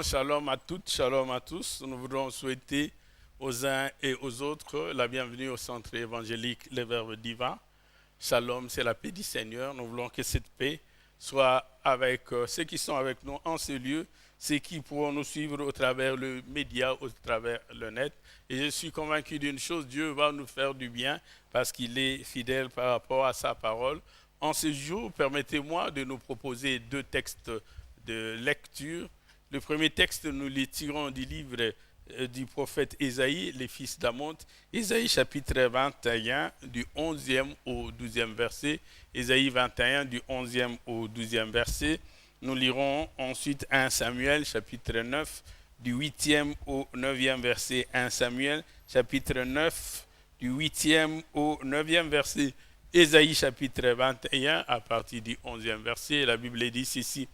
Bon, shalom à toutes, shalom à tous. Nous voudrons souhaiter aux uns et aux autres la bienvenue au centre évangélique Les Verbes Divins. Shalom, c'est la paix du Seigneur. Nous voulons que cette paix soit avec ceux qui sont avec nous en ce lieu, ceux qui pourront nous suivre au travers le média, au travers le net. Et je suis convaincu d'une chose, Dieu va nous faire du bien parce qu'il est fidèle par rapport à sa parole. En ce jour, permettez-moi de nous proposer deux textes de lecture. Le premier texte, nous les tirons du livre du prophète Ésaïe, les fils d'Amon. Ésaïe chapitre 21, du 11e au 12e verset. Ésaïe 21, du 11e au 12e verset. Nous lirons ensuite 1 Samuel chapitre 9, du 8e au 9e verset. 1 Samuel chapitre 9, du 8e au 9e verset. Ésaïe chapitre 21, à partir du 11e verset. La Bible dit ceci.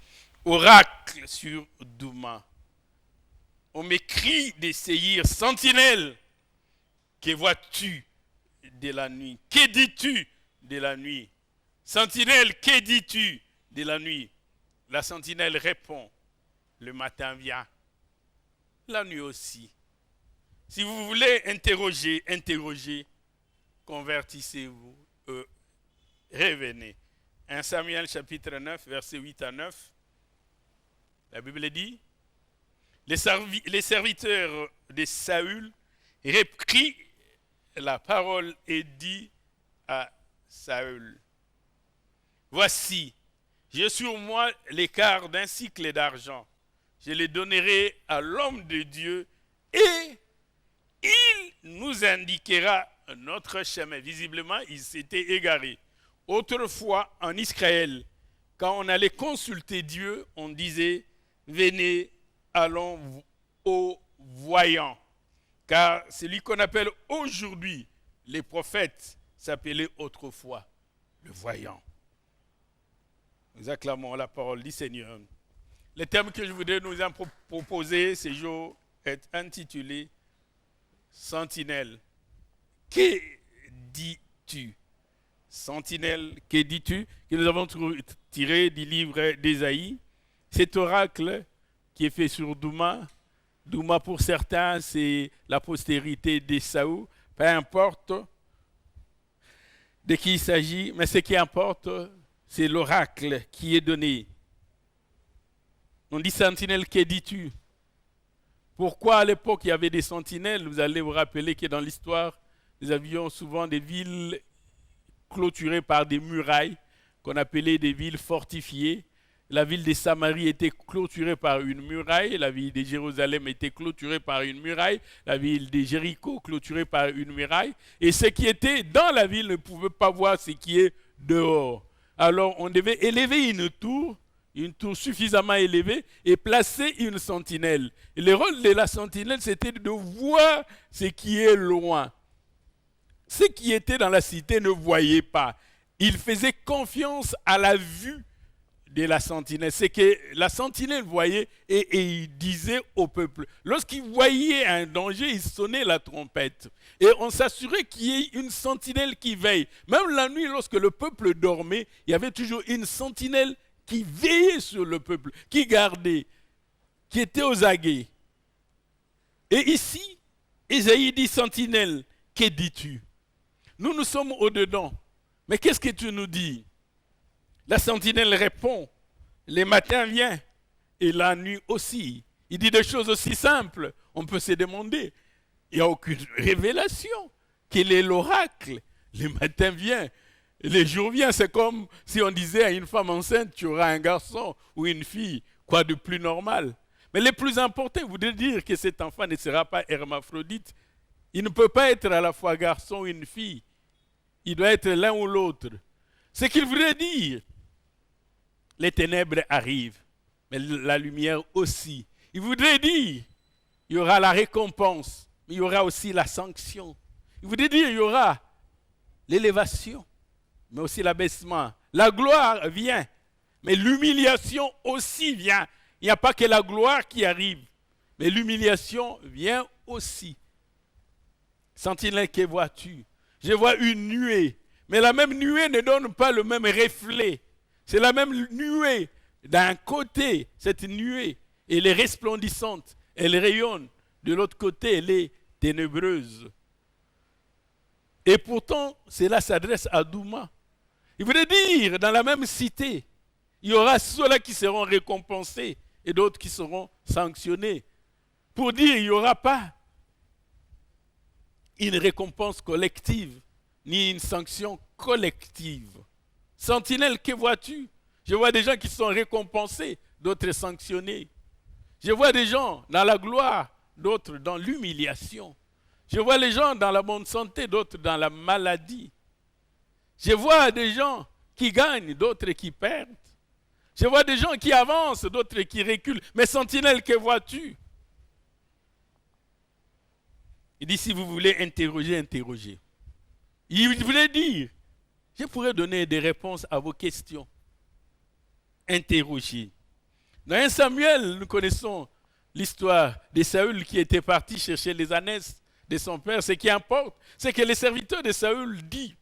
Oracle sur Douma. On m'écrit des séirs, sentinelle. Que vois-tu de la nuit? Que dis-tu de la nuit? Sentinelle, que dis-tu de la nuit? La sentinelle répond, le matin vient, la nuit aussi. Si vous voulez interroger, convertissez-vous, revenez. 1 Samuel chapitre 9, versets 8 à 9. La Bible dit, les serviteurs de Saül reprirent la parole et dit à Saül, voici, j'ai sur moi l'écart d'un cycle d'argent. Je le donnerai à l'homme de Dieu et il nous indiquera notre chemin. Visiblement, il s'était égaré. Autrefois, en Israël, quand on allait consulter Dieu, on disait, venez, allons au voyant. Car celui qu'on appelle aujourd'hui les prophètes s'appelait autrefois le voyant. Nous acclamons la parole du Seigneur. Le thème que je voudrais nous proposer ce jour est intitulé Sentinelle. Que dis-tu? Sentinelle, que dis-tu? Que nous avons tiré du livre d'Ésaïe. Cet oracle qui est fait sur Douma. Douma pour certains, c'est la postérité d'Ésaü. Peu importe de qui il s'agit, mais ce qui importe, c'est l'oracle qui est donné. On dit sentinelle, que dis-tu? Pourquoi à l'époque il y avait des sentinelles? Vous allez vous rappeler que dans l'histoire, nous avions souvent des villes clôturées par des murailles, qu'on appelait des villes fortifiées. La ville de Samarie était clôturée par une muraille, la ville de Jérusalem était clôturée par une muraille, la ville de Jéricho clôturée par une muraille, et ceux qui étaient dans la ville ne pouvaient pas voir ce qui est dehors. Alors on devait élever une tour suffisamment élevée et placer une sentinelle. Et le rôle de la sentinelle, c'était de voir ce qui est loin. Ceux qui étaient dans la cité ne voyaient pas. Ils faisaient confiance à la vue de la sentinelle. C'est que la sentinelle voyait et il disait au peuple. Lorsqu'il voyait un danger, il sonnait la trompette. Et on s'assurait qu'il y ait une sentinelle qui veille. Même la nuit, lorsque le peuple dormait, il y avait toujours une sentinelle qui veillait sur le peuple, qui gardait, qui était aux aguets. Et ici, Ésaïe dit, sentinelle, que dis-tu? Nous sommes au-dedans. Mais qu'est-ce que tu nous dis? La sentinelle répond, le matin vient et la nuit aussi. Il dit des choses aussi simples. On peut se demander, il n'y a aucune révélation. Quel est l'oracle? Le matin vient, le jour vient. C'est comme si on disait à une femme enceinte, tu auras un garçon ou une fille. Quoi de plus normal? Mais le plus important, voudrait dire que cet enfant ne sera pas hermaphrodite. Il ne peut pas être à la fois garçon ou une fille. Il doit être l'un ou l'autre. Ce qu'il voudrait dire, les ténèbres arrivent, mais la lumière aussi. Il voudrait dire, il y aura la récompense, mais il y aura aussi la sanction. Il voudrait dire, il y aura l'élévation, mais aussi l'abaissement. La gloire vient, mais l'humiliation aussi vient. Il n'y a pas que la gloire qui arrive, mais l'humiliation vient aussi. Sentinelle, que vois-tu? Je vois une nuée, mais la même nuée ne donne pas le même reflet. C'est la même nuée. D'un côté, cette nuée Elle est resplendissante, elle rayonne. De l'autre côté, elle est ténébreuse. Et pourtant, cela s'adresse à Douma. Il voulait dire, dans la même cité, il y aura ceux-là qui seront récompensés et d'autres qui seront sanctionnés. Pour dire, il n'y aura pas une récompense collective, ni une sanction collective. Sentinelle, que vois-tu? Je vois des gens qui sont récompensés, d'autres sanctionnés. Je vois des gens dans la gloire, d'autres dans l'humiliation. Je vois les gens dans la bonne santé, d'autres dans la maladie. Je vois des gens qui gagnent, d'autres qui perdent. Je vois des gens qui avancent, d'autres qui reculent. Mais sentinelle, que vois-tu? Il dit, si vous voulez interroger, interrogez. Il voulait dire, je pourrais donner des réponses à vos questions. Interrogez. Dans 1 Samuel, nous connaissons l'histoire de Saül qui était parti chercher les ânesses de son père. Ce qui importe, c'est que les serviteurs de Saül disent,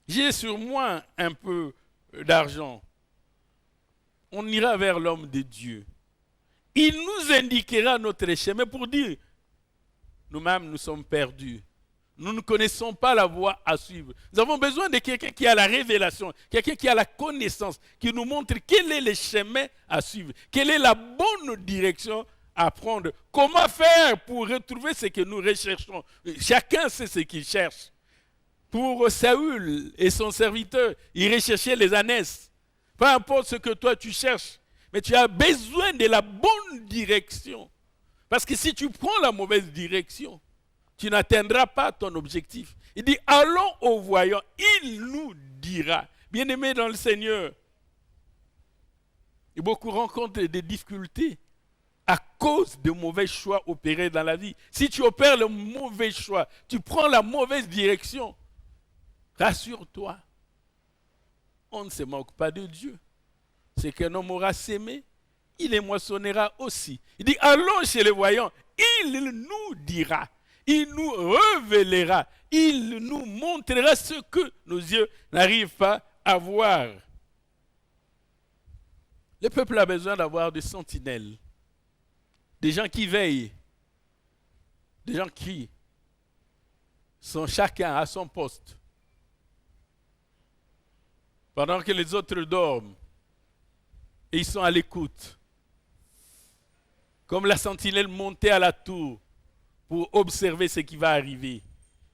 j'ai sur moi un peu d'argent. On ira vers l'homme de Dieu. Il nous indiquera notre chemin pour dire, nous-mêmes nous sommes perdus. Nous ne connaissons pas la voie à suivre. Nous avons besoin de quelqu'un qui a la révélation, quelqu'un qui a la connaissance, qui nous montre quel est le chemin à suivre, quelle est la bonne direction à prendre, comment faire pour retrouver ce que nous recherchons. Chacun sait ce qu'il cherche. Pour Saül et son serviteur, il recherchait les ânesses. Peu importe ce que toi tu cherches, mais tu as besoin de la bonne direction. Parce que si tu prends la mauvaise direction, tu n'atteindras pas ton objectif. Il dit, allons au voyant, il nous dira. Bien-aimés dans le Seigneur, et beaucoup rencontrent des difficultés à cause de mauvais choix opérés dans la vie. Si tu opères le mauvais choix, tu prends la mauvaise direction, rassure-toi, on ne se moque pas de Dieu. Ce qu'un homme aura sémé, il les moissonnera aussi. Il dit, allons chez les voyants, il nous dira. Il nous révélera, il nous montrera ce que nos yeux n'arrivent pas à voir. Le peuple a besoin d'avoir des sentinelles, des gens qui veillent, des gens qui sont chacun à son poste. Pendant que les autres dorment, et ils sont à l'écoute. Comme la sentinelle montait à la tour, pour observer ce qui va arriver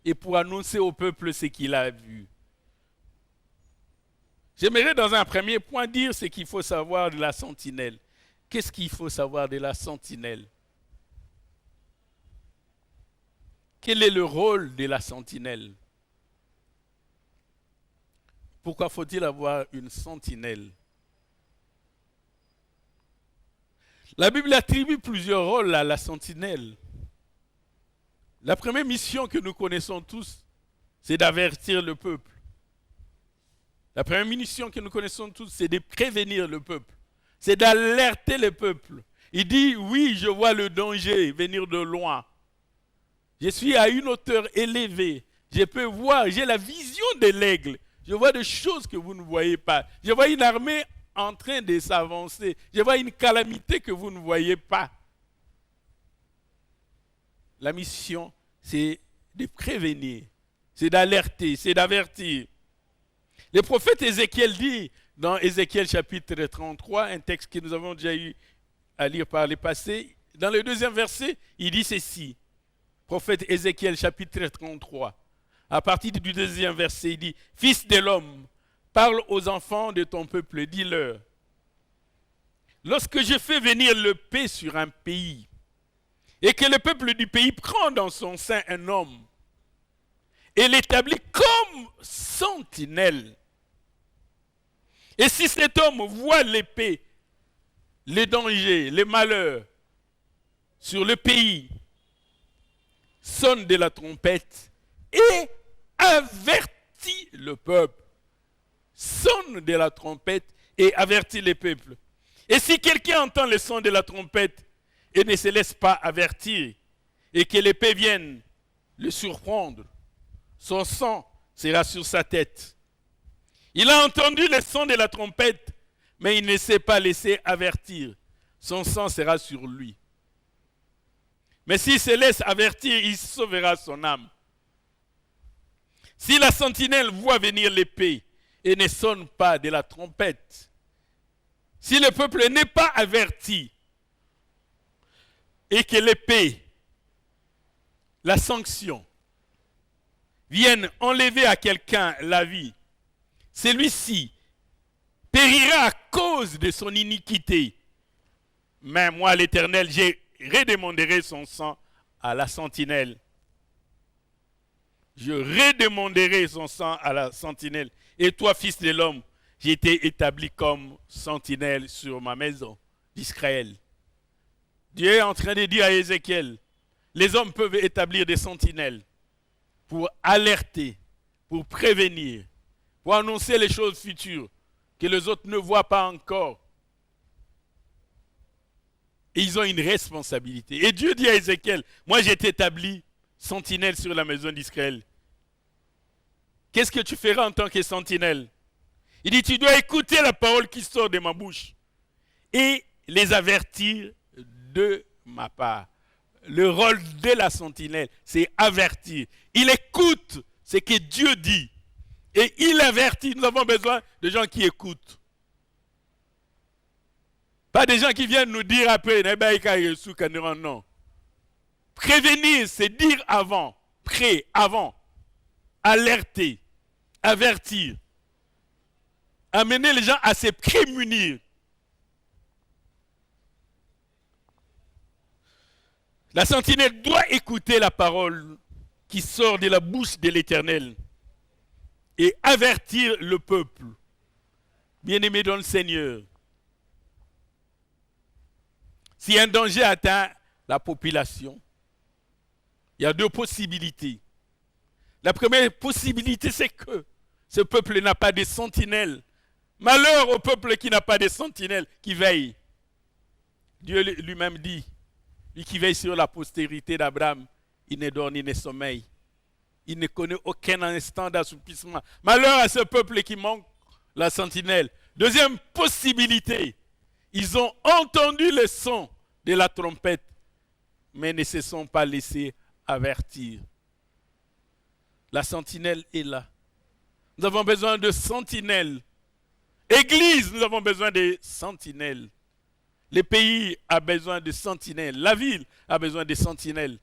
et pour annoncer au peuple ce qu'il a vu. J'aimerais dans un premier point dire ce qu'il faut savoir de la sentinelle. Qu'est-ce qu'il faut savoir de la sentinelle? Quel est le rôle de la sentinelle? Pourquoi faut-il avoir une sentinelle? La Bible attribue plusieurs rôles à la sentinelle. La première mission que nous connaissons tous, c'est d'avertir le peuple. La première mission que nous connaissons tous, c'est de prévenir le peuple. C'est d'alerter le peuple. Il dit, oui, je vois le danger venir de loin. Je suis à une hauteur élevée. Je peux voir, j'ai la vision de l'aigle. Je vois des choses que vous ne voyez pas. Je vois une armée en train de s'avancer. Je vois une calamité que vous ne voyez pas. La mission, c'est de prévenir, c'est d'alerter, c'est d'avertir. Le prophète Ézéchiel dit, dans Ézéchiel chapitre 33, un texte que nous avons déjà eu à lire par le passé, dans le 2e verset, il dit ceci. Prophète Ézéchiel chapitre 33, à partir du 2e verset, il dit, « Fils de l'homme, parle aux enfants de ton peuple, dis-leur, lorsque je fais venir le paix sur un pays, et que le peuple du pays prend dans son sein un homme et l'établit comme sentinelle. Et si cet homme voit l'épée, les dangers, les malheurs sur le pays, sonne de la trompette et avertit le peuple. Sonne de la trompette et avertit le peuple. Et si quelqu'un entend le son de la trompette et ne se laisse pas avertir, et que l'épée vienne le surprendre, son sang sera sur sa tête. Il a entendu le son de la trompette, mais il ne s'est pas laissé avertir. Son sang sera sur lui. Mais s'il se laisse avertir, il sauvera son âme. Si la sentinelle voit venir l'épée et ne sonne pas de la trompette, si le peuple n'est pas averti et que l'épée, la sanction, vienne enlever à quelqu'un la vie, celui-ci périra à cause de son iniquité. Mais moi, l'Éternel, je redemanderai son sang à la sentinelle. Je redemanderai son sang à la sentinelle. Et toi, fils de l'homme, j'ai été établi comme sentinelle sur ma maison d'Israël. Dieu est en train de dire à Ézéchiel, les hommes peuvent établir des sentinelles pour alerter, pour prévenir, pour annoncer les choses futures que les autres ne voient pas encore. Et ils ont une responsabilité. Et Dieu dit à Ézéchiel, moi j'ai été établi sentinelle sur la maison d'Israël. Qu'est-ce que tu feras en tant que sentinelle? Il dit, tu dois écouter la parole qui sort de ma bouche et les avertir de ma part. Le rôle de la sentinelle, c'est avertir. Il écoute ce que Dieu dit et il avertit. Nous avons besoin de gens qui écoutent. Pas des gens qui viennent nous dire après, non. Prévenir, c'est dire avant, avant, alerter, avertir, amener les gens à se prémunir. La sentinelle doit écouter la parole qui sort de la bouche de l'Éternel et avertir le peuple. Bien-aimé dans le Seigneur, si un danger atteint la population, il y a deux possibilités. La première possibilité, c'est que ce peuple n'a pas de sentinelle. Malheur au peuple qui n'a pas de sentinelle, qui veille. Dieu lui-même dit, lui qui veille sur la postérité d'Abraham, il ne dort ni ne sommeille. Il ne connaît aucun instant d'assoupissement. Malheur à ce peuple qui manque la sentinelle. Deuxième possibilité, ils ont entendu le son de la trompette, mais ne se sont pas laissés avertir. La sentinelle est là. Nous avons besoin de sentinelles. Église, nous avons besoin de sentinelles. Le pays a besoin de sentinelles. La ville a besoin de sentinelles.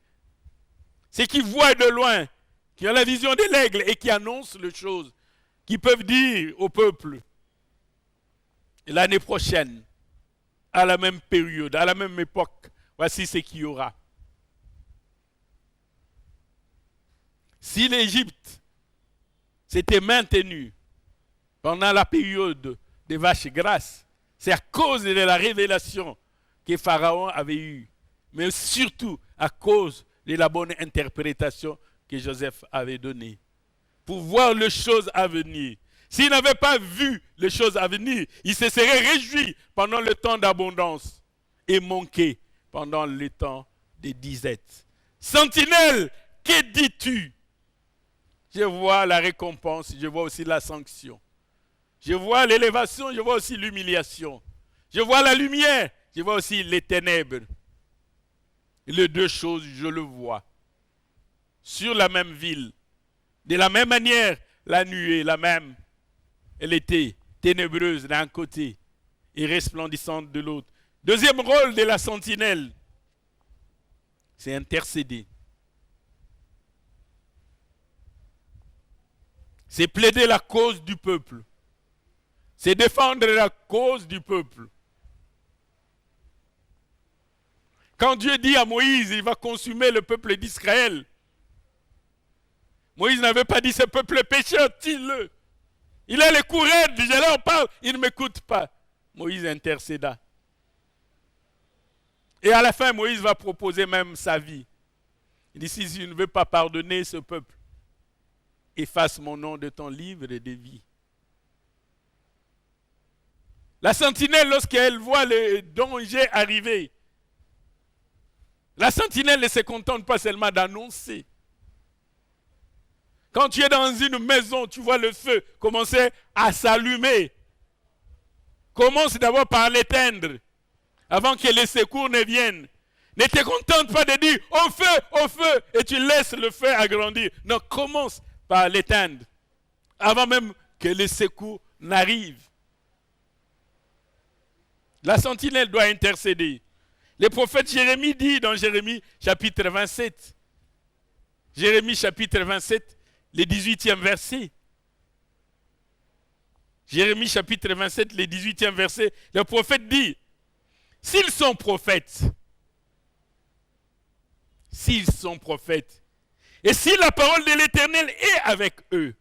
Ceux qui voient de loin, qui ont la vision de l'aigle et qui annoncent les choses, qui peuvent dire au peuple, l'année prochaine, à la même période, à la même époque, voici ce qu'il y aura. Si l'Égypte s'était maintenue pendant la période des vaches grasses, c'est à cause de la révélation que Pharaon avait eue, mais surtout à cause de la bonne interprétation que Joseph avait donnée. Pour voir les choses à venir. S'il n'avait pas vu les choses à venir, il se serait réjoui pendant le temps d'abondance et manqué pendant le temps de disette. Sentinelle, que dis-tu? Je vois la récompense, je vois aussi la sanction. Je vois l'élévation, je vois aussi l'humiliation. Je vois la lumière, je vois aussi les ténèbres. Les deux choses, je le vois. Sur la même ville. De la même manière, la nuée, la même. Elle était ténébreuse d'un côté et resplendissante de l'autre. Deuxième rôle de la sentinelle, c'est intercéder. C'est plaider la cause du peuple. C'est défendre la cause du peuple. Quand Dieu dit à Moïse, il va consumer le peuple d'Israël, Moïse n'avait pas dit ce peuple pécheur, tue-le. Il a les coureurs, je leur parle, il ne m'écoute pas. Moïse intercéda. Et à la fin, Moïse va proposer même sa vie. Il dit, si je ne veux pas pardonner ce peuple, efface mon nom de ton livre de vie. La sentinelle, lorsqu'elle voit le danger arriver, la sentinelle ne se contente pas seulement d'annoncer. Quand tu es dans une maison, tu vois le feu commencer à s'allumer, Commence d'abord par l'éteindre, avant que les secours ne viennent. Ne te contente pas de dire au feu, et tu laisses le feu agrandir. Non, commence par l'éteindre, avant même que les secours n'arrivent. La sentinelle doit intercéder. Le prophète Jérémie dit dans Jérémie chapitre 27, Jérémie chapitre 27, le 18e verset. Jérémie chapitre 27, le 18e verset, le prophète dit, s'ils sont prophètes, et si la parole de l'Éternel est avec eux,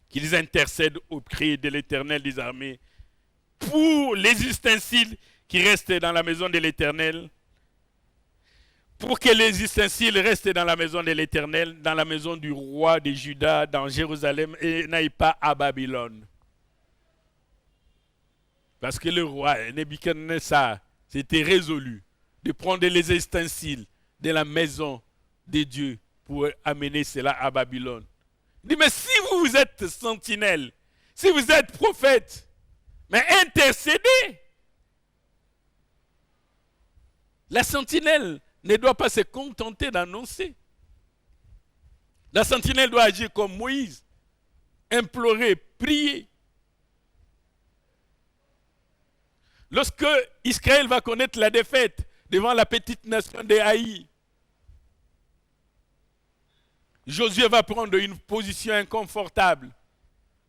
qu'ils intercèdent auprès de l'Éternel des armées pour les ustensiles qui restent dans la maison de l'Éternel, pour que les ustensiles restent dans la maison de l'Éternel, dans la maison du roi de Juda, dans Jérusalem, et n'aillent pas à Babylone. Parce que le roi Nebuchadnezzar s'était résolu de prendre les ustensiles de la maison de Dieu pour amener cela à Babylone. Il dit, mais si vous êtes sentinelle, si vous êtes prophète, mais intercédez. La sentinelle ne doit pas se contenter d'annoncer. La sentinelle doit agir comme Moïse, implorer, prier. Lorsque Israël va connaître la défaite devant la petite nation de Haï, Josué va prendre une position inconfortable,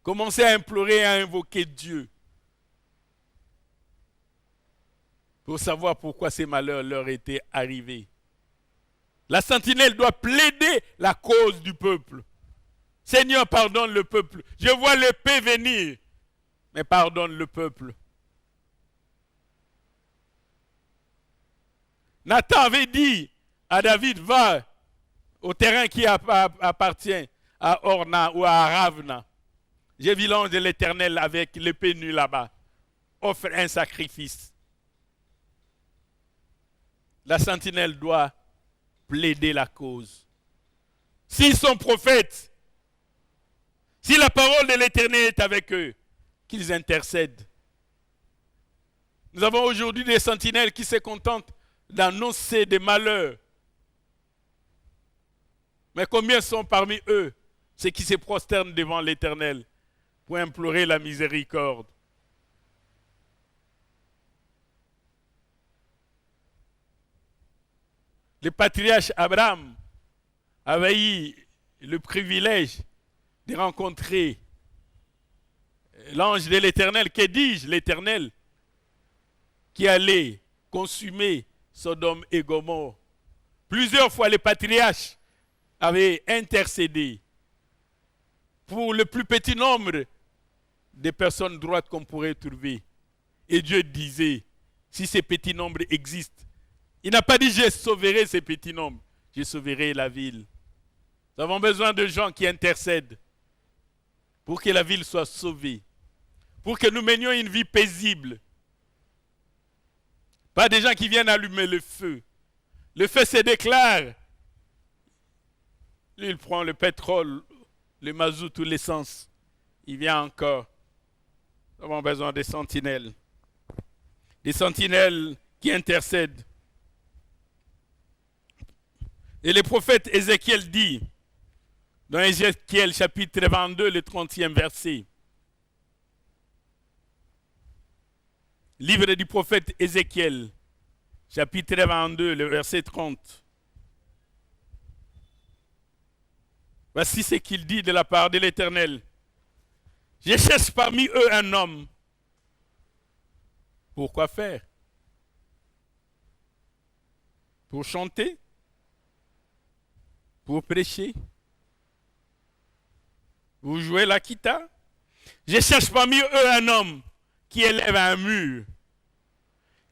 commencer à implorer et à invoquer Dieu pour savoir pourquoi ces malheurs leur étaient arrivés. La sentinelle doit plaider la cause du peuple. Seigneur, pardonne le peuple. Je vois l'épée venir, mais pardonne le peuple. Nathan avait dit à David, va au terrain qui appartient à Orna ou à Ravna. J'ai vu l'ange de l'Éternel avec l'épée nue là-bas. Offre un sacrifice. La sentinelle doit plaider la cause. S'ils sont prophètes, si la parole de l'Éternel est avec eux, qu'ils intercèdent. Nous avons aujourd'hui des sentinelles qui se contentent d'annoncer des malheurs. Mais combien sont parmi eux ceux qui se prosternent devant l'Éternel pour implorer la miséricorde? Le patriarche Abraham avait eu le privilège de rencontrer l'ange de l'Éternel, que dis-je, l'Éternel, qui allait consumer Sodome et Gomorrhe. Plusieurs fois, les patriarches avaient intercédé pour le plus petit nombre de personnes droites qu'on pourrait trouver. Et Dieu disait, si ces petits nombres existent, il n'a pas dit je sauverai ces petits nombres, je sauverai la ville. Nous avons besoin de gens qui intercèdent pour que la ville soit sauvée, pour que nous menions une vie paisible. Pas des gens qui viennent allumer le feu. Le feu se déclare. Lui, il prend le pétrole, le mazout ou l'essence. Il vient encore. Nous avons besoin des sentinelles. Des sentinelles qui intercèdent. Et le prophète Ézéchiel dit, dans Ézéchiel chapitre 22, le 30e verset, livre du prophète Ézéchiel, chapitre 22, le verset 30. Voici ce qu'il dit de la part de l'Éternel. Je cherche parmi eux un homme. Pour quoi faire? Pour chanter? Pour prêcher? Vous jouez la guitare? Je cherche parmi eux un homme qui élève un mur,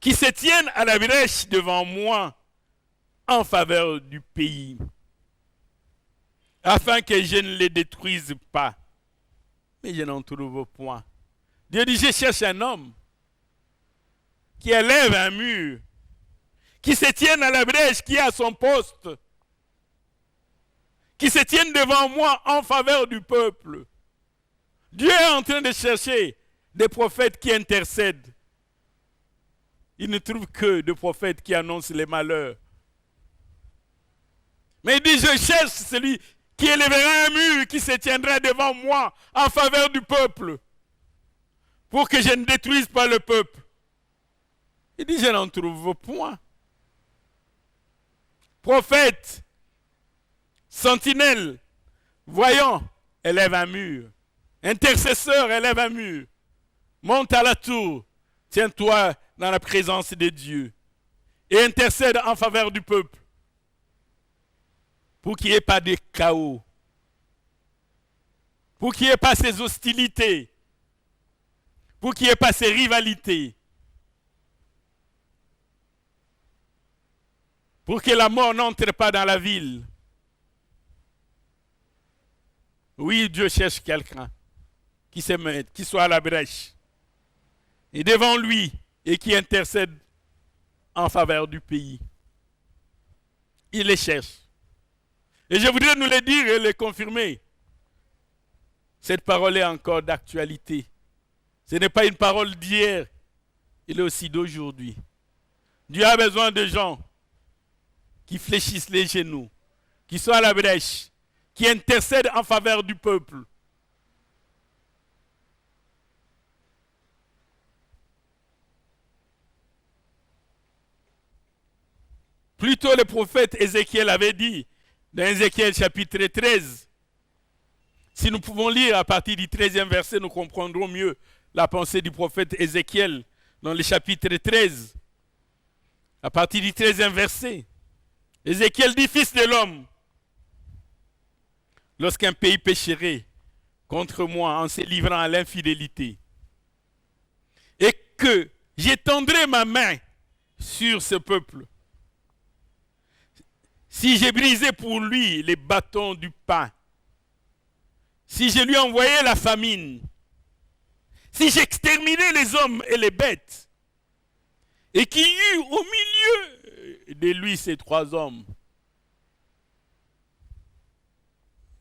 qui se tienne à la brèche devant moi en faveur du pays, afin que je ne les détruise pas. Mais je n'en trouve point. Dieu dit, je cherche un homme qui élève un mur, qui se tienne à la brèche, qui est à son poste, qui se tienne devant moi en faveur du peuple, Dieu est en train de chercher des prophètes qui intercèdent. Il ne trouve que des prophètes qui annoncent les malheurs. Mais il dit, je cherche celui qui élèvera un mur, qui se tiendra devant moi en faveur du peuple, pour que je ne détruise pas le peuple. Il dit, je n'en trouve point. Prophète, sentinelle, voyant, élève un mur. Intercesseur, élève un mur. Monte à la tour, tiens-toi dans la présence de Dieu et intercède en faveur du peuple pour qu'il n'y ait pas de chaos, pour qu'il n'y ait pas ces hostilités, pour qu'il n'y ait pas ces rivalités, pour que la mort n'entre pas dans la ville. Oui, Dieu cherche quelqu'un qui se mette, qui soit à la brèche et devant lui et qui intercède en faveur du pays. Il les cherche. Et je voudrais nous le dire et le confirmer. Cette parole est encore d'actualité. Ce n'est pas une parole d'hier, il est aussi d'aujourd'hui. Dieu a besoin de gens qui fléchissent les genoux, qui sont à la brèche, qui intercèdent en faveur du peuple. Plutôt le prophète Ézéchiel avait dit, dans Ézéchiel chapitre 13, si nous pouvons lire à partir du 13e verset, nous comprendrons mieux la pensée du prophète Ézéchiel dans le chapitre 13. À partir du 13e verset, Ézéchiel dit, fils de l'homme, lorsqu'un pays pécherait contre moi en se livrant à l'infidélité, et que j'étendrai ma main sur ce peuple, si j'ai brisé pour lui les bâtons du pain, si je lui envoyais la famine, si j'exterminais les hommes et les bêtes, et qu'il y eut au milieu de lui ces trois hommes,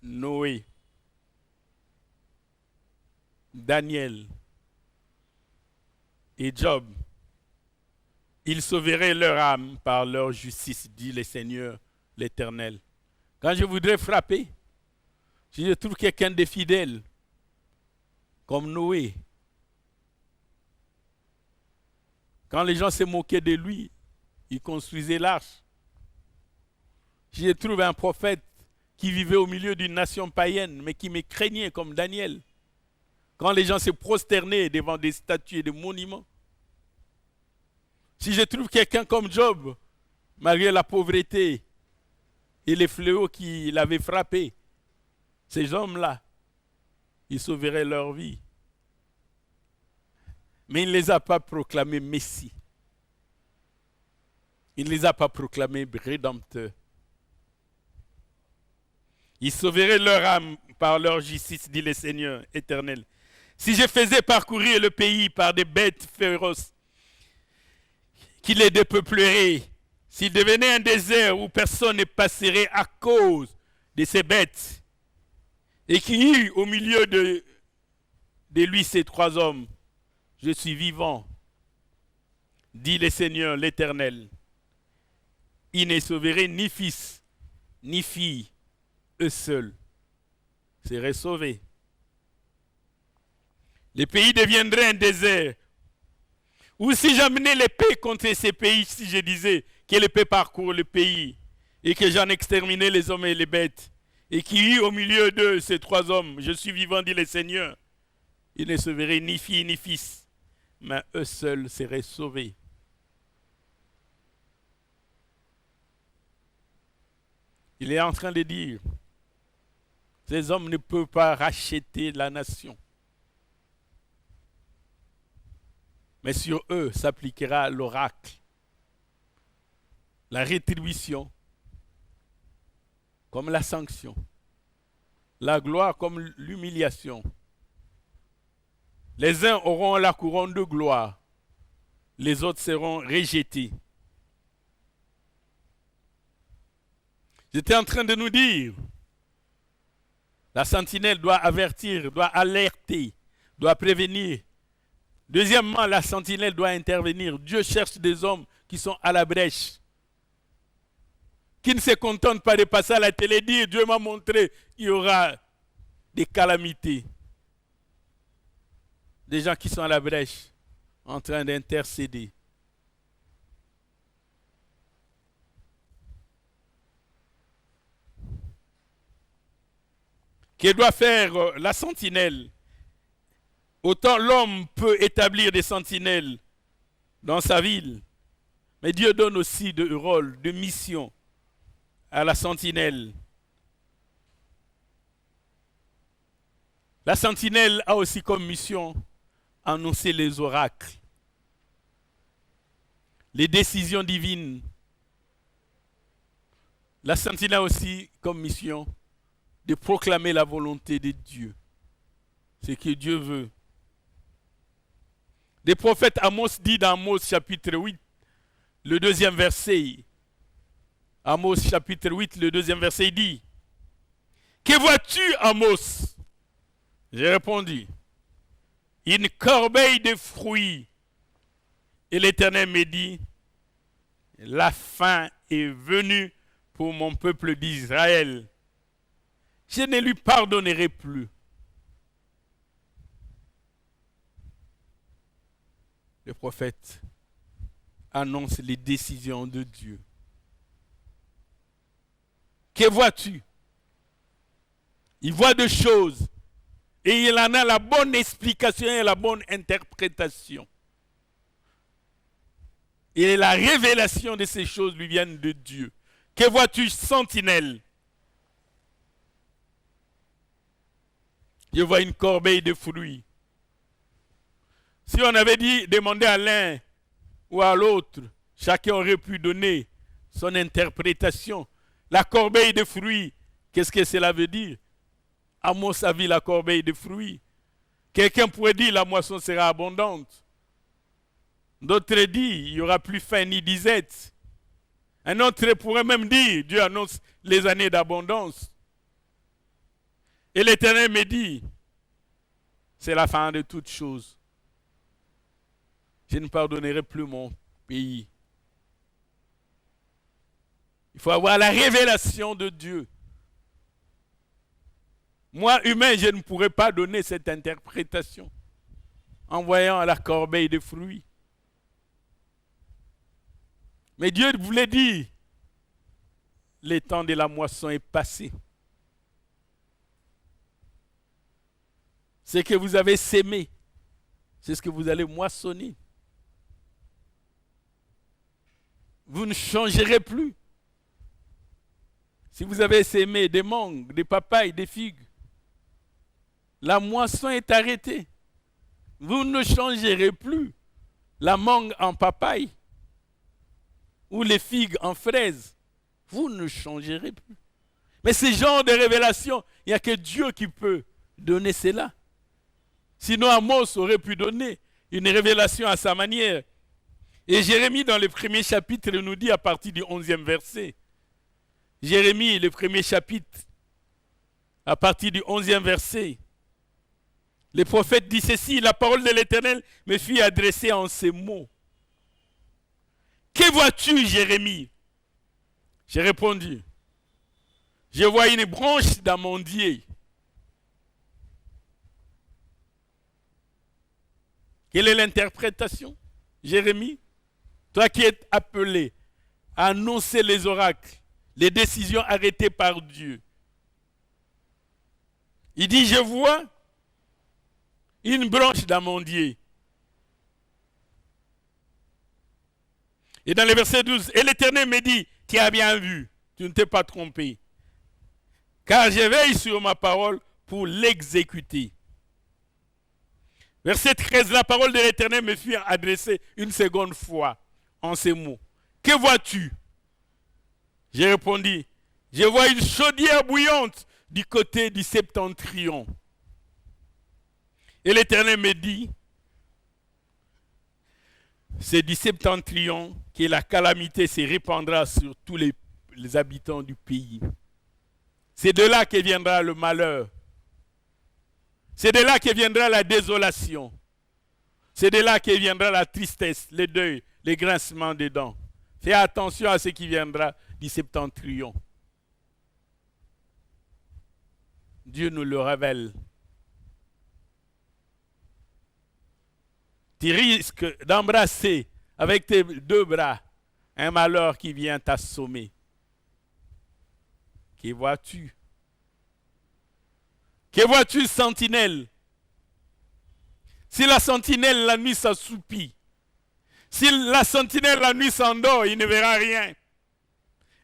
Noé, Daniel et Job, ils sauveraient leur âme par leur justice, dit le Seigneur l'Éternel. Quand je voudrais frapper, si je trouve quelqu'un de fidèle, comme Noé, quand les gens se moquaient de lui, il construisait l'arche. Si je trouve un prophète qui vivait au milieu d'une nation païenne, mais qui me craignait comme Daniel, quand les gens se prosternaient devant des statues et des monuments. Si je trouve quelqu'un comme Job, malgré la pauvreté et les fléaux qui l'avaient frappé, ces hommes-là, ils sauveraient leur vie. Mais il ne les a pas proclamés Messie. Il ne les a pas proclamés rédempteurs. Ils sauveraient leur âme par leur justice, dit le Seigneur éternel. Si je faisais parcourir le pays par des bêtes féroces, qui les dépeupleraient, s'il devenait un désert où personne ne passerait à cause de ces bêtes, et qu'il y eut au milieu de lui ces trois hommes, je suis vivant, dit le Seigneur l'Éternel. Il ne sauverait ni fils, ni fille, eux seuls seraient sauvés. Les pays deviendraient un désert. Ou si j'amenais l'épée contre ces pays, si je disais que l'épée parcourt le pays, et que j'en exterminais les hommes et les bêtes, et qu'il y eut au milieu d'eux ces trois hommes, je suis vivant, dit le Seigneur, ils ne sauveraient ni fille ni fils, mais eux seuls seraient sauvés. Il est en train de dire, ces hommes ne peuvent pas racheter la nation. Mais sur eux s'appliquera l'oracle, la rétribution comme la sanction, la gloire comme l'humiliation. Les uns auront la couronne de gloire, les autres seront rejetés. J'étais en train de nous dire, La sentinelle doit avertir, doit alerter, doit prévenir. Deuxièmement, la sentinelle doit intervenir. Dieu cherche des hommes qui sont à la brèche, qui ne se contentent pas de passer à la télé et dire Dieu m'a montré, il y aura des calamités. Des gens qui sont à la brèche, en train d'intercéder. Que doit faire la sentinelle? Autant l'homme peut établir des sentinelles dans sa ville, mais Dieu donne aussi de rôle, de mission à la sentinelle. La sentinelle a aussi comme mission annoncer les oracles, les décisions divines. La sentinelle a aussi comme mission de proclamer la volonté de Dieu, ce que Dieu veut. Le prophète Amos dit dans Amos chapitre 8, le deuxième verset, Amos chapitre 8, le deuxième verset, il dit, « Que vois-tu, Amos ?» J'ai répondu, « Une corbeille de fruits. » Et l'Éternel me dit, « La fin est venue pour mon peuple d'Israël. Je ne lui pardonnerai plus. » Le prophète annonce les décisions de Dieu. Que vois-tu? Il voit deux choses et il en a la bonne explication et la bonne interprétation. Et la révélation de ces choses lui viennent de Dieu. Que vois-tu, sentinelle? Je vois une corbeille de fruits. Si on avait dit, demander à l'un ou à l'autre, chacun aurait pu donner son interprétation. La corbeille de fruits, qu'est-ce que cela veut dire? Amos a vu la corbeille de fruits. Quelqu'un pourrait dire, la moisson sera abondante. D'autres disent, il n'y aura plus faim ni disette. Un autre pourrait même dire, Dieu annonce les années d'abondance. Et l'Éternel me dit, c'est la fin de toutes choses. Je ne pardonnerai plus mon pays. Il faut avoir la révélation de Dieu. Moi, humain, je ne pourrais pas donner cette interprétation en voyant la corbeille de fruits. Mais Dieu voulait dire, le temps de la moisson est passé. Ce que vous avez sémé, c'est ce que vous allez moissonner. Vous ne changerez plus. Si vous avez sémé des mangues, des papayes, des figues, la moisson est arrêtée. Vous ne changerez plus la mangue en papaye ou les figues en fraises. Vous ne changerez plus. Mais ce genre de révélation, il n'y a que Dieu qui peut donner cela. Sinon, Amos aurait pu donner une révélation à sa manière. Et Jérémie, dans le premier chapitre, nous dit à partir du 11e verset. Jérémie, le premier chapitre, à partir du 11e verset. Le prophète dit ceci, la parole de l'Éternel me fut adressée en ces mots. Que vois-tu, Jérémie? J'ai répondu, je vois une branche d'amandier. Quelle est l'interprétation, Jérémie? Toi qui es appelé à annoncer les oracles, les décisions arrêtées par Dieu. Il dit, je vois une branche d'amandier. Et dans le verset 12, et l'Éternel me dit, tu as bien vu, tu ne t'es pas trompé. Car je veille sur ma parole pour l'exécuter. Verset 13, la parole de l'Éternel me fut adressée une seconde fois en ces mots. Que vois-tu? J'ai répondu, je vois une chaudière bouillante du côté du septentrion. Et l'Éternel me dit, c'est du septentrion que la calamité se répandra sur tous les habitants du pays. C'est de là que viendra le malheur C'est de là que viendra la désolation. C'est de là que viendra la tristesse, le deuil, les grincements des dents. Fais attention à ce qui viendra du septentrion. Dieu nous le révèle. Tu risques d'embrasser avec tes deux bras un malheur qui vient t'assommer. Que vois-tu? Que vois-tu, sentinelle? Si la sentinelle la nuit s'assoupit, si la sentinelle la nuit s'endort, il ne verra rien.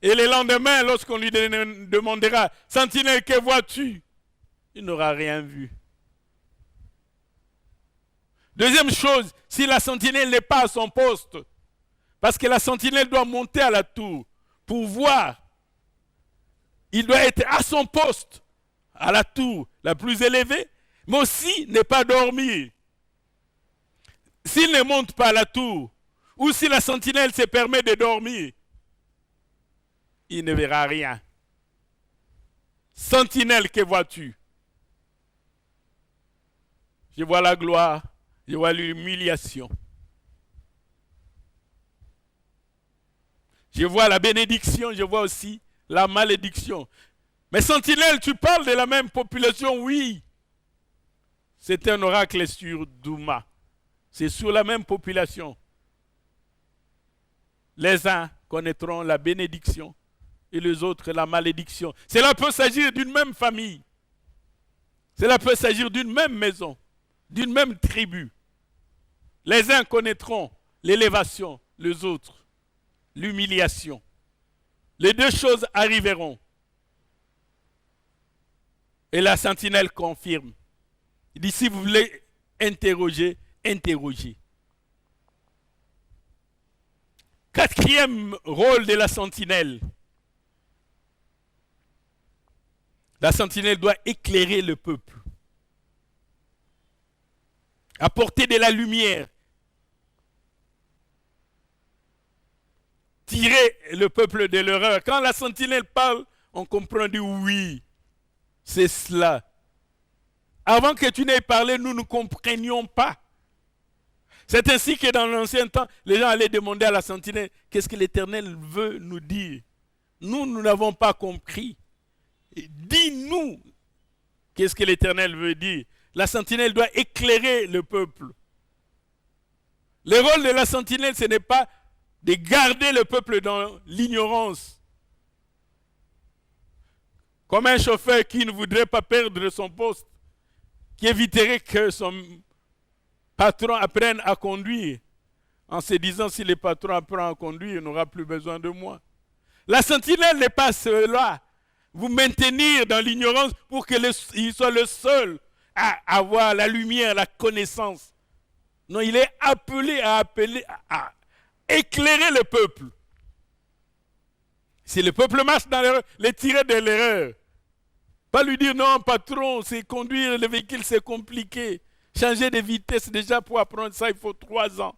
Et le lendemain, lorsqu'on lui demandera, sentinelle, que vois-tu? Il n'aura rien vu. Deuxième chose, si la sentinelle n'est pas à son poste, parce que la sentinelle doit monter à la tour pour voir, il doit être à son poste, à la tour la plus élevée, mais aussi ne pas dormir. S'il ne monte pas à la tour, ou si la sentinelle se permet de dormir, il ne verra rien. Sentinelle, que vois-tu? Je vois la gloire, je vois l'humiliation. Je vois la bénédiction, je vois aussi la malédiction. Mais sentinelle, tu parles de la même population, oui. C'est un oracle sur Douma. C'est sur la même population. Les uns connaîtront la bénédiction et les autres la malédiction. Cela peut s'agir d'une même famille. Cela peut s'agir d'une même maison, d'une même tribu. Les uns connaîtront l'élévation, les autres l'humiliation. Les deux choses arriveront. Et la sentinelle confirme. Il dit, si vous voulez interroger, interrogez. Quatrième rôle de la sentinelle. La sentinelle doit éclairer le peuple. Apporter de la lumière. Tirer le peuple de l'erreur. Quand la sentinelle parle, on comprend du oui. C'est cela. Avant que tu n'aies parlé, nous ne comprenions pas. C'est ainsi que dans l'ancien temps, les gens allaient demander à la sentinelle, qu'est-ce que l'Éternel veut nous dire? Nous n'avons pas compris. Dis-nous, qu'est-ce que l'Éternel veut dire? La sentinelle doit éclairer le peuple. Le rôle de la sentinelle, ce n'est pas de garder le peuple dans l'ignorance. Comme un chauffeur qui ne voudrait pas perdre son poste, qui éviterait que son patron apprenne à conduire, en se disant si le patron apprend à conduire, il n'aura plus besoin de moi. La sentinelle n'est pas cela, vous maintenir dans l'ignorance pour qu'il soit le seul à avoir la lumière, la connaissance. Non, il est appelé à éclairer le peuple. Si le peuple marche dans l'erreur, les tirer de l'erreur. Pas lui dire non, patron, c'est conduire le véhicule, c'est compliqué. Changer de vitesse, déjà pour apprendre ça, il faut 3 ans.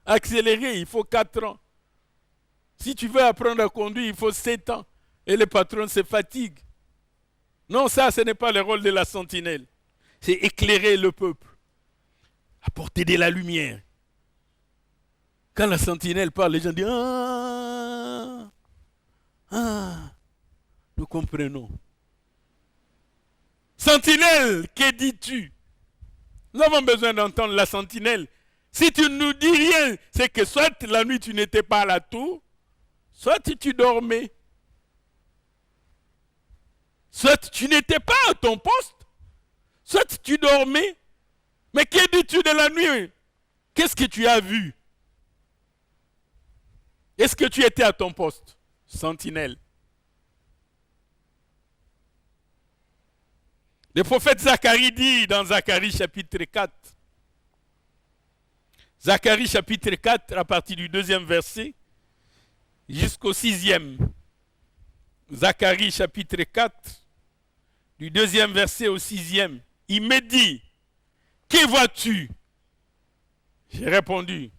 Accélérer, il faut 4 ans. Si tu veux apprendre à conduire, il faut 7 ans. Et le patron se fatigue. Non, ça, ce n'est pas le rôle de la sentinelle. C'est éclairer le peuple. Apporter de la lumière. Quand la sentinelle parle, les gens disent nous comprenons. Sentinelle, que dis-tu? Nous avons besoin d'entendre la sentinelle. Si tu ne nous dis rien, c'est que soit la nuit tu n'étais pas à la tour, soit tu dormais. Soit tu n'étais pas à ton poste, soit tu dormais. Mais que dis-tu de la nuit? Qu'est-ce que tu as vu? Est-ce que tu étais à ton poste, sentinelle? Le prophète Zacharie dit dans Zacharie chapitre 4, Zacharie chapitre 4 à partir du 2e verset jusqu'au 6e. Zacharie chapitre 4 du 2e verset au 6e. Il me dit, que vois-tu? J'ai répondu,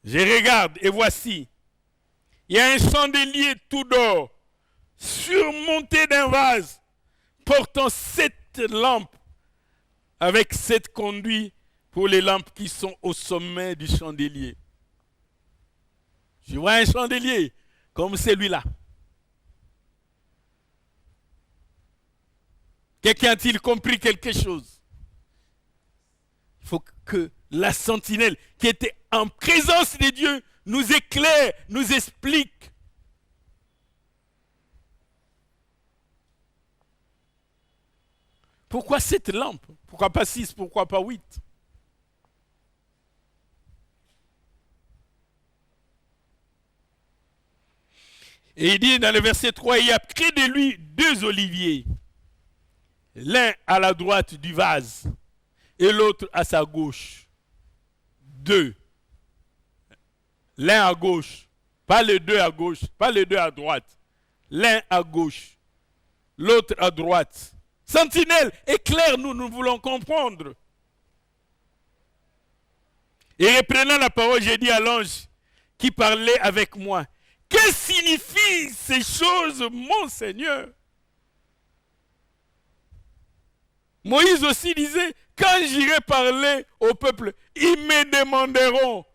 je regarde et voici, il y a un chandelier tout d'or surmonté d'un vase portant 7 7 lampes avec 7 conduits pour les lampes qui sont au sommet du chandelier. Je vois un chandelier comme celui-là. Quelqu'un a-t-il compris quelque chose? Il faut que la sentinelle qui était en présence de Dieu nous éclaire, nous explique. Pourquoi 7 lampes? Pourquoi pas 6? Pourquoi pas 8? Et il dit dans le verset 3, il y a près de lui 2 oliviers, l'un à la droite du vase et l'autre à sa gauche. 2. L'un à gauche, pas les 2 à gauche, pas les 2 à droite. L'un à gauche, l'autre à droite. Sentinelle, éclaire-nous, nous voulons comprendre. Et reprenant la parole, j'ai dit à l'ange qui parlait avec moi, que signifient ces choses, mon Seigneur? Moïse aussi disait, quand j'irai parler au peuple, ils me demanderont,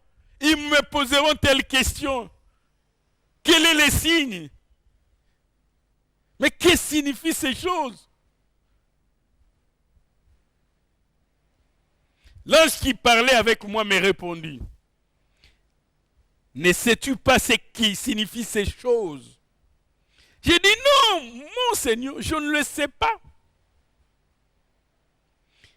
ils me poseront telle question. Quel est le signe? Mais que signifient ces choses? L'ange qui parlait avec moi me répondit, ne sais-tu pas ce qui signifient ces choses? J'ai dit non, mon Seigneur, je ne le sais pas.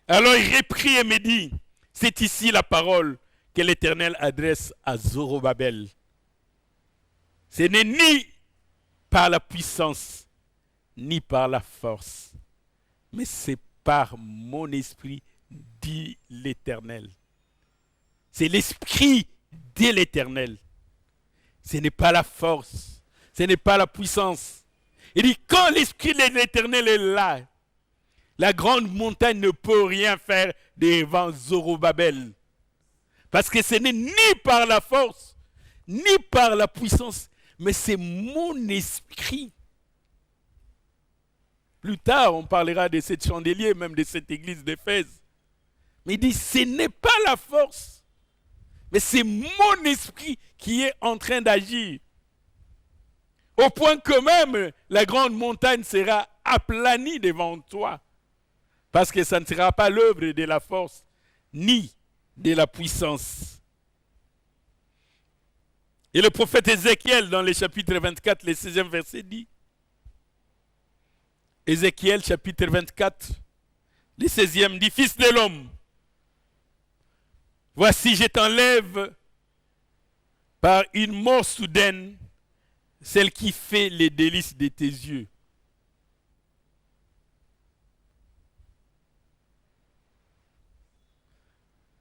Alors il reprit et me dit, c'est ici la parole que l'Éternel adresse à Zorobabel. Ce n'est ni par la puissance, ni par la force, mais c'est par mon esprit, dit l'Éternel. C'est l'esprit de l'Éternel. Ce n'est pas la force, ce n'est pas la puissance. Il dit, quand l'esprit de l'Éternel est là, la grande montagne ne peut rien faire devant Zorobabel. Parce que ce n'est ni par la force, ni par la puissance, mais c'est mon esprit. Plus tard, on parlera de ce chandelier, même de cette église d'Éphèse. Mais il dit, ce n'est pas la force, mais c'est mon esprit qui est en train d'agir. Au point que même la grande montagne sera aplanie devant toi. Parce que ça ne sera pas l'œuvre de la force, ni de la puissance. Et le prophète Ézéchiel, dans le chapitre 24, le 16e verset, dit, Ézéchiel, chapitre 24, le 16e, dit, Fils de l'homme, voici, je t'enlève par une mort soudaine, celle qui fait les délices de tes yeux.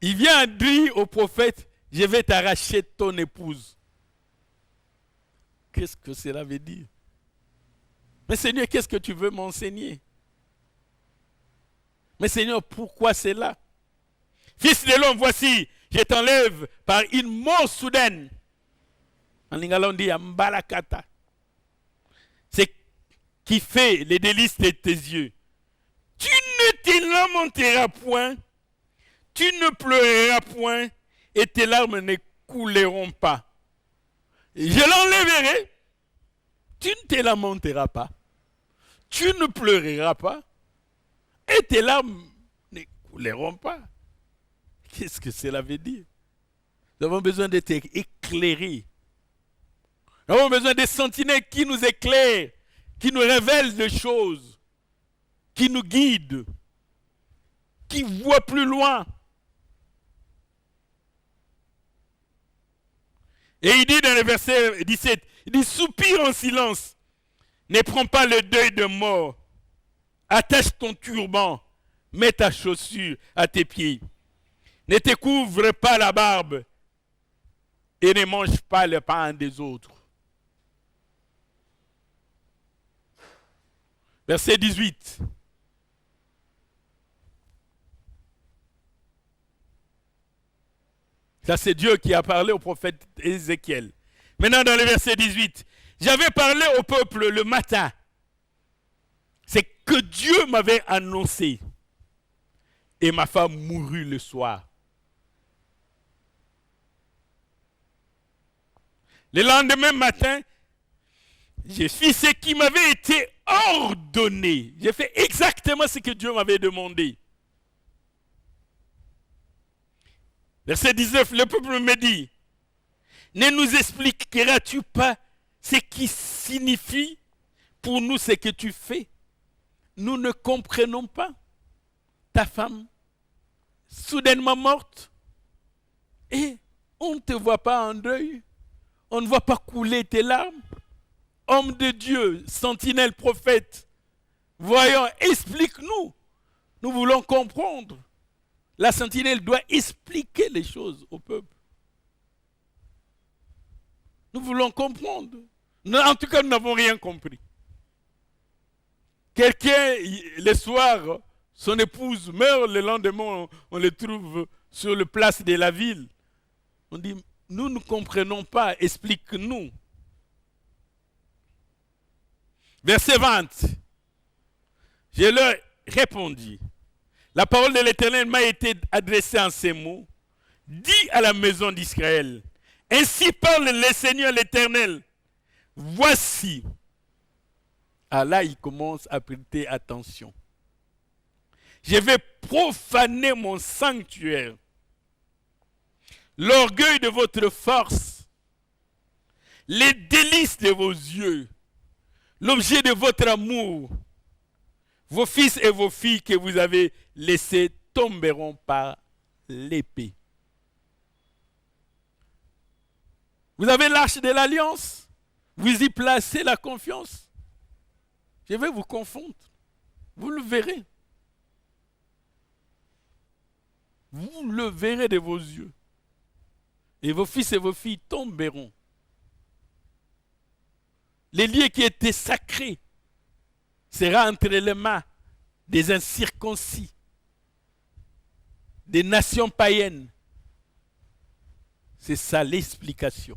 Il vient dire au prophète, je vais t'arracher ton épouse. Qu'est-ce que cela veut dire? Mais Seigneur, qu'est-ce que tu veux m'enseigner? Mais Seigneur, pourquoi c'est là? Fils de l'homme, voici, je t'enlève par une mort soudaine. En lingala, on dit Ambalakata. C'est qui fait les délices de tes yeux. Tu ne te lamenteras point, tu ne pleureras point, et tes larmes ne couleront pas. Je l'enlèverai, tu ne te lamenteras pas, tu ne pleureras pas, et tes larmes ne couleront pas. Qu'est-ce que cela veut dire? Nous avons besoin d'être éclairés. Nous avons besoin des sentinelles qui nous éclairent, qui nous révèlent des choses, qui nous guident, qui voient plus loin. Et il dit dans le verset 17, il dit, soupire en silence, ne prends pas le deuil de mort, attache ton turban, mets ta chaussure à tes pieds, ne te couvre pas la barbe et ne mange pas le pain des autres. Verset 18. Ça, c'est Dieu qui a parlé au prophète Ézéchiel. Maintenant, dans le verset 18, j'avais parlé au peuple le matin. C'est que Dieu m'avait annoncé. Et ma femme mourut le soir. Le lendemain matin, j'ai fait ce qui m'avait été ordonné. J'ai fait exactement ce que Dieu m'avait demandé. Verset 19, le peuple me dit, ne nous expliqueras-tu pas ce qui signifie pour nous ce que tu fais? Nous ne comprenons pas. Ta femme, soudainement morte, et on ne te voit pas en deuil, on ne voit pas couler tes larmes. Homme de Dieu, sentinelle, prophète, voyons, explique-nous. Nous voulons comprendre. La sentinelle doit expliquer les choses au peuple. Nous voulons comprendre. En tout cas, nous n'avons rien compris. Quelqu'un, le soir, son épouse meurt, le lendemain, on le trouve sur la place de la ville. On dit, nous ne comprenons pas, explique-nous. Verset 20. Je leur répondis, la parole de l'Éternel m'a été adressée en ces mots. Dis à la maison d'Israël, ainsi parle le Seigneur l'Éternel. Voici. Ah là, il commence à prêter attention. Je vais profaner mon sanctuaire. L'orgueil de votre force, les délices de vos yeux, l'objet de votre amour, vos fils et vos filles que vous avez laissés tomberont par l'épée. Vous avez l'arche de l'alliance, vous y placez la confiance. Je vais vous confondre, vous le verrez. Vous le verrez de vos yeux. Et vos fils et vos filles tomberont. Les lieux qui étaient sacrés sera entre les mains des incirconcis, des nations païennes. C'est ça l'explication.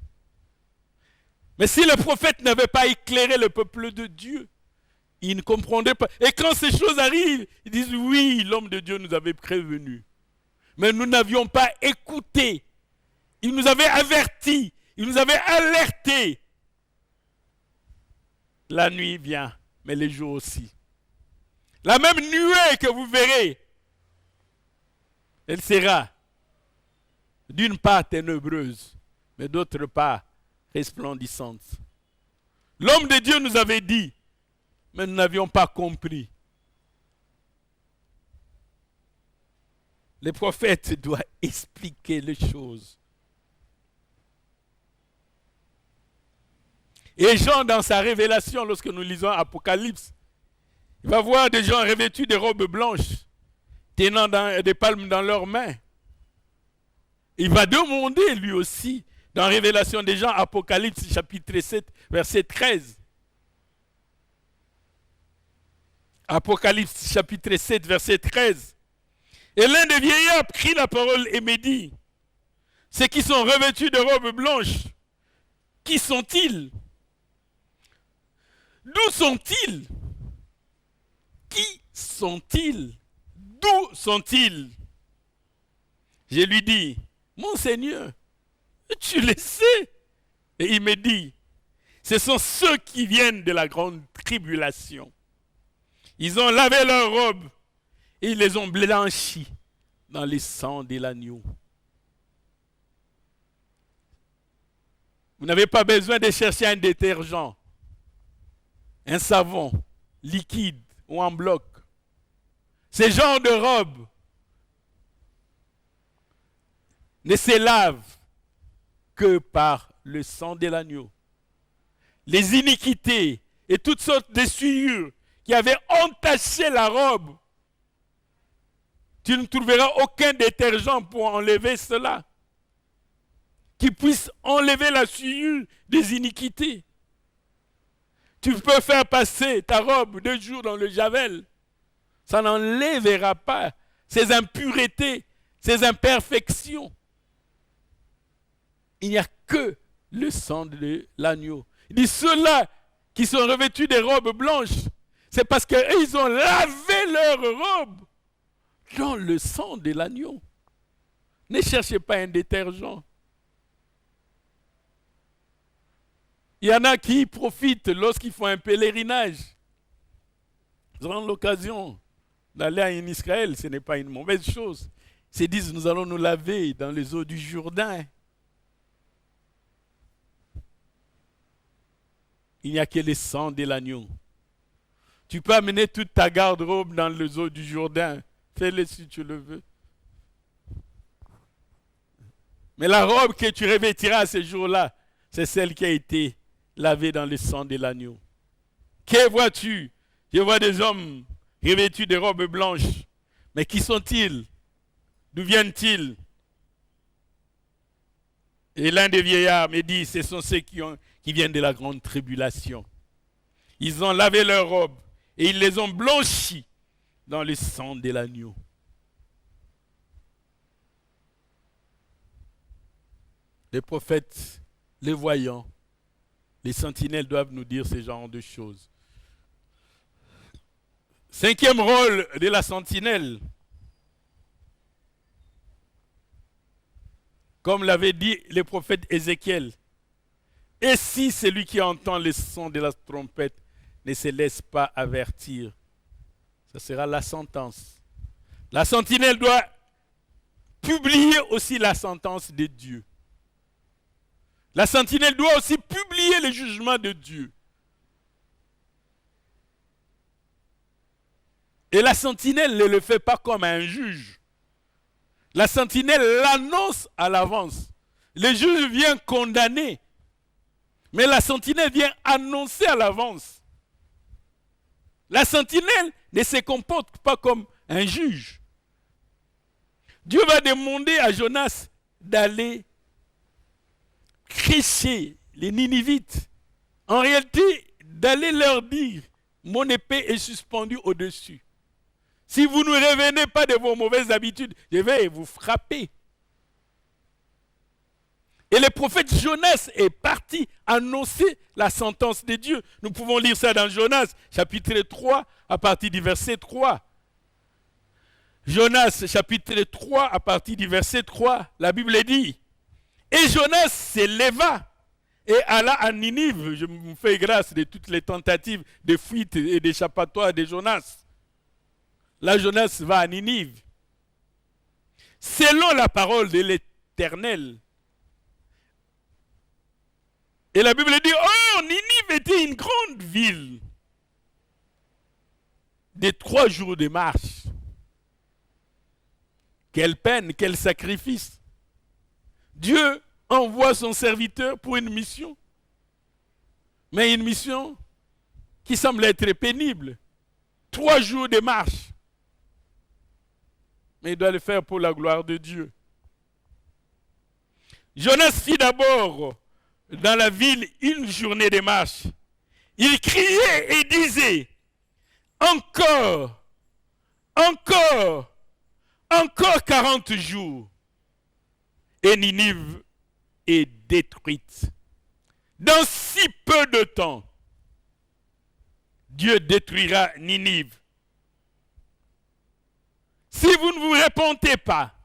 Mais si le prophète n'avait pas éclairé le peuple de Dieu, il ne comprendrait pas. Et quand ces choses arrivent, ils disent oui, l'homme de Dieu nous avait prévenus. Mais nous n'avions pas écouté. Il nous avait avertis, il nous avait alertés. La nuit vient, mais les jours aussi. La même nuée que vous verrez, elle sera d'une part ténébreuse, mais d'autre part resplendissante. L'homme de Dieu nous avait dit, mais nous n'avions pas compris. Le prophète doit expliquer les choses. Et Jean, dans sa révélation, lorsque nous lisons Apocalypse, il va voir des gens revêtus de robes blanches, tenant des palmes dans leurs mains. Il va demander lui aussi, dans Révélation des gens, Apocalypse chapitre 7, verset 13. Apocalypse chapitre 7, verset 13. Et l'un des vieillards prit la parole et me dit, ceux qui sont revêtus de robes blanches, qui sont-ils? D'où sont-ils? Qui sont-ils? D'où sont-ils? Je lui dis, mon Seigneur, tu le sais. Et il me dit, ce sont ceux qui viennent de la grande tribulation. Ils ont lavé leurs robes et ils les ont blanchis dans le sang de l'agneau. Vous n'avez pas besoin de chercher un détergent, un savon liquide ou en bloc. Ces genres de robes ne se lavent que par le sang de l'agneau. Les iniquités et toutes sortes de souillures qui avaient entaché la robe, tu ne trouveras aucun détergent pour enlever cela, qui puisse enlever la souillure des iniquités. Tu peux faire passer ta robe 2 jours dans le javel, ça n'enlèvera pas ces impuretés, ces imperfections. Il n'y a que le sang de l'agneau. Il dit ceux-là qui sont revêtus des robes blanches, C'est parce qu'ils ont lavé leurs robes dans le sang de l'agneau. Ne cherchez pas un détergent. Il y en a qui profitent lorsqu'ils font un pèlerinage. Ils auront l'occasion d'aller en Israël, ce n'est pas une mauvaise chose. Ils se disent, nous allons nous laver dans les eaux du Jourdain. Il n'y a que le sang de l'agneau. Tu peux amener toute ta garde-robe dans les eaux du Jourdain. Fais-le si tu le veux. Mais la robe que tu revêtiras à ce jour-là, c'est celle qui a été lavée dans le sang de l'agneau. Que vois-tu? Je vois des hommes revêtus de robes blanches. Mais qui sont-ils? D'où viennent-ils? Et l'un des vieillards me dit, ce sont ceux qui viennent de la grande tribulation. Ils ont lavé leurs robes et ils les ont blanchis dans le sang de l'agneau. Les prophètes, les voyants, les sentinelles doivent nous dire ce genre de choses. Cinquième rôle de la sentinelle. Comme l'avait dit le prophète Ézéchiel. Et si celui qui entend le son de la trompette ne se laisse pas avertir, ce sera la sentence. La sentinelle doit publier aussi la sentence de Dieu. La sentinelle doit aussi publier le jugement de Dieu. Et la sentinelle ne le fait pas comme un juge. La sentinelle l'annonce à l'avance. Le juge vient condamner. Mais la sentinelle vient annoncer à l'avance. La sentinelle ne se comporte pas comme un juge. Dieu va demander à Jonas d'aller prêcher les Ninivites. En réalité, d'aller leur dire, mon épée est suspendue au-dessus. Si vous ne revenez pas de vos mauvaises habitudes, je vais vous frapper. Et le prophète Jonas est parti annoncer la sentence de Dieu. Nous pouvons lire ça dans Jonas, chapitre 3, à partir du verset 3. Jonas, chapitre 3, à partir du verset 3, la Bible dit, « Et Jonas se leva et alla à Ninive. » Je me fais grâce de toutes les tentatives de fuite et d'échappatoire de Jonas. Là, Jonas va à Ninive. Selon la parole de l'Éternel. Et la Bible dit, oh, Ninive était une grande ville de 3 jours de marche. Quelle peine, quel sacrifice. Dieu envoie son serviteur pour une mission. Mais une mission qui semble être pénible. 3 jours de marche. Mais il doit le faire pour la gloire de Dieu. Jonas fit d'abord dans la ville une journée de marche. Il criait et disait, encore 40 jours. Et Ninive est détruite. Dans si peu de temps, Dieu détruira Ninive. Si vous ne vous repentez pas,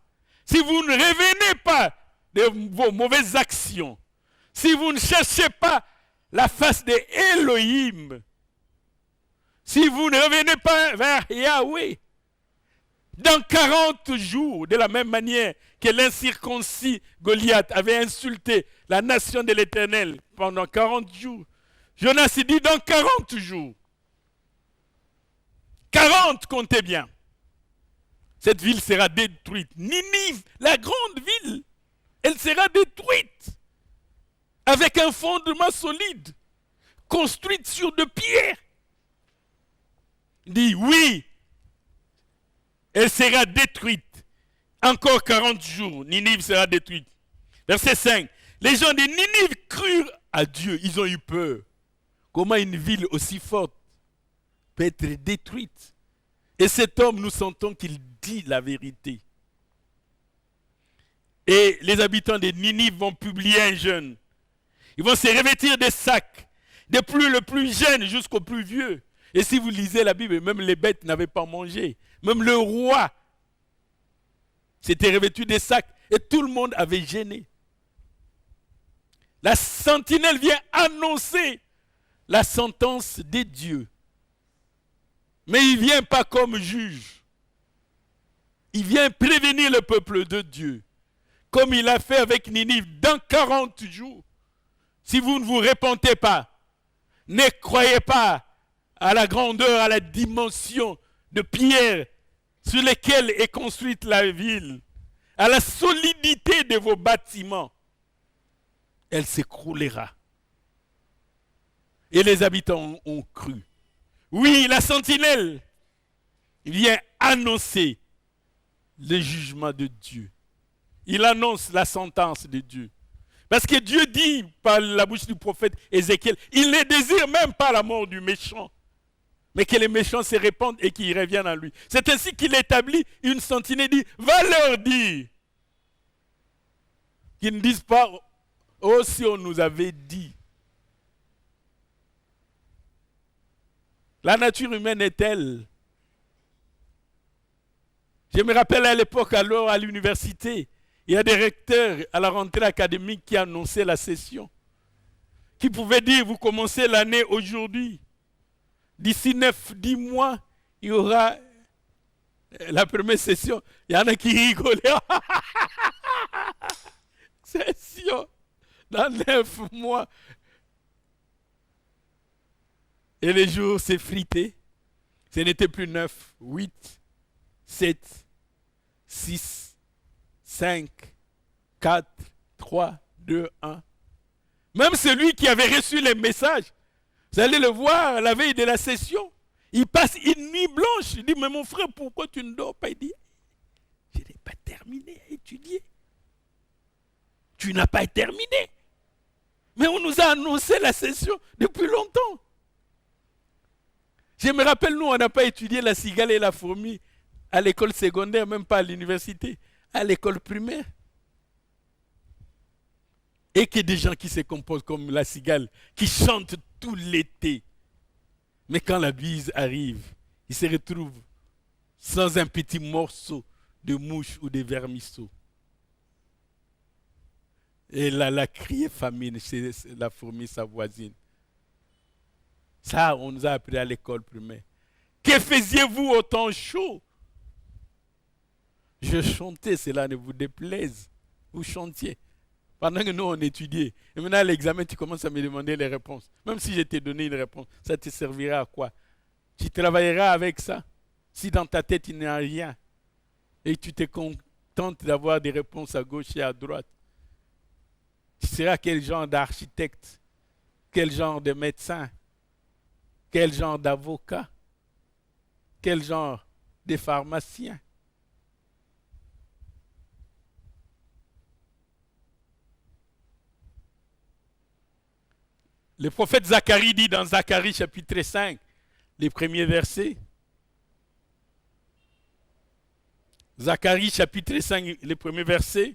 si vous ne revenez pas de vos mauvaises actions, si vous ne cherchez pas la face de Elohim, si vous ne revenez pas vers Yahweh, dans 40 jours, de la même manière que l'incirconcis Goliath avait insulté la nation de l'Éternel pendant 40 jours, Jonas dit dans 40 jours, 40, comptez bien, cette ville sera détruite. Ninive, la grande ville, elle sera détruite avec un fondement solide, construite sur de pierres. Il dit oui, elle sera détruite. Encore 40 jours, Ninive sera détruite. Verset 5. Les gens de Ninive crurent à Dieu, ils ont eu peur. Comment une ville aussi forte peut être détruite? Et cet homme, nous sentons qu'il dit la vérité. Et les habitants de Ninive vont publier un jeûne. Ils vont se revêtir des sacs, depuis le plus jeune jusqu'au plus vieux. Et si vous lisez la Bible, même les bêtes n'avaient pas mangé. Même le roi s'était revêtu des sacs et tout le monde avait gêné. La sentinelle vient annoncer la sentence des dieux. Mais il ne vient pas comme juge. Il vient prévenir le peuple de Dieu. Comme il a fait avec Ninive dans 40 jours. Si vous ne vous repentez pas, ne croyez pas à la grandeur, à la dimension de pierre sur lesquelles est construite la ville, à la solidité de vos bâtiments, elle s'écroulera. Et les habitants ont cru. Oui, la sentinelle vient annoncer le jugement de Dieu. Il annonce la sentence de Dieu. Parce que Dieu dit par la bouche du prophète Ézéchiel, il ne désire même pas la mort du méchant, mais que les méchants se répandent et qu'ils reviennent à lui. C'est ainsi qu'il établit une sentinelle, dit, va leur dire, qu'ils ne disent pas, oh si on nous avait dit. La nature humaine est telle. Je me rappelle à l'époque, alors à l'université, il y a des recteurs à la rentrée académique qui annonçaient la session, qui pouvaient dire, vous commencez l'année aujourd'hui. D'ici 9-10 mois, il y aura la première session. Il y en a qui rigolaient. Session dans 9 mois. Et les jours s'effritaient. Ce n'était plus 9, 8, 7, 6, 5, 4, 3, 2, 1. Même celui qui avait reçu les messages, vous allez le voir la veille de la session, il passe une nuit blanche. Il dit, mais mon frère, pourquoi tu ne dors pas? Il dit, je n'ai pas terminé à étudier. Tu n'as pas terminé. Mais on nous a annoncé la session depuis longtemps. Je me rappelle, nous, on n'a pas étudié la cigale et la fourmi à l'école secondaire, même pas à l'université, à l'école primaire. Et qu'il y a des gens qui se comportent comme la cigale, qui chantent tout l'été. Mais quand la bise arrive, ils se retrouvent sans un petit morceau de mouche ou de vermisseau. Et là, la criée famine chez la fourmi, sa voisine. Ça, on nous a appris à l'école primaire. Que faisiez-vous au temps chaud? Je chantais, cela ne vous déplaise. Vous chantiez. Pendant que nous, on étudiait. Et maintenant, à l'examen, tu commences à me demander les réponses. Même si je t'ai donné une réponse, ça te servira à quoi? Tu travailleras avec ça. Si dans ta tête, il n'y a rien. Et tu te contentes d'avoir des réponses à gauche et à droite. Tu seras quel genre d'architecte? Quel genre de médecin? Quel genre d'avocat? Quel genre de pharmacien? Le prophète Zacharie dit dans Zacharie chapitre 5, les premiers versets. Zacharie chapitre 5, les premiers versets.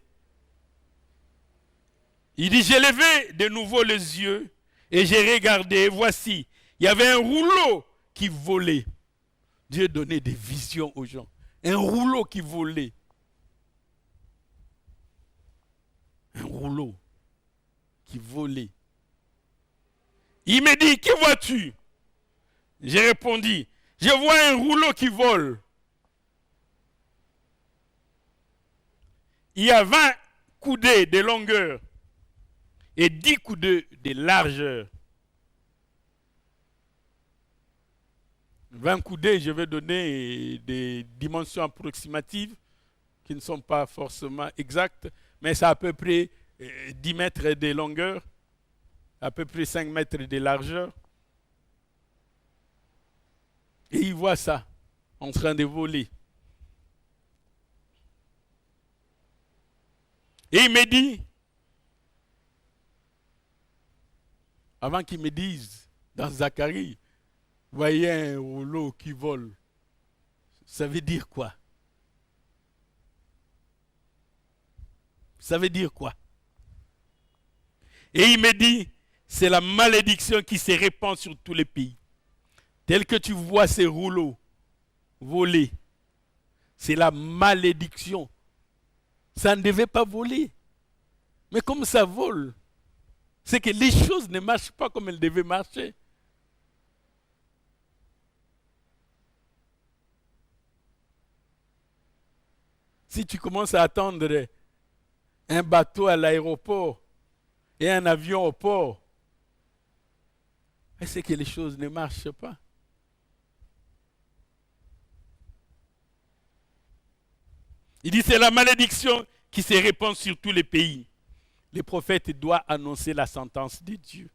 Il dit, j'ai levé de nouveau les yeux et j'ai regardé, et voici, il y avait un rouleau qui volait. Dieu donnait des visions aux gens. Un rouleau qui volait. Un rouleau qui volait. Il me dit, que vois-tu? J'ai répondu, je vois un rouleau qui vole. Il y a 20 coudées de longueur et 10 coudées de largeur. 20 coudées, je vais donner des dimensions approximatives qui ne sont pas forcément exactes, mais c'est à peu près 10 mètres de longueur, à peu près 5 mètres de largeur. Et il voit ça en train de voler. Et il me dit, avant qu'il me dise, dans Zacharie, voyez un rouleau qui vole. Ça veut dire quoi? Ça veut dire quoi? Et il me dit, c'est la malédiction qui se répand sur tous les pays. tel que tu vois ces rouleaux voler, c'est la malédiction. Ça ne devait pas voler. Mais comme ça vole, c'est que les choses ne marchent pas comme elles devaient marcher. Si tu commences à attendre un bateau à l'aéroport et un avion au port, c'est que les choses ne marchent pas. Il dit c'est la malédiction qui se répand sur tous les pays. Les prophètes doivent annoncer la sentence de Dieu.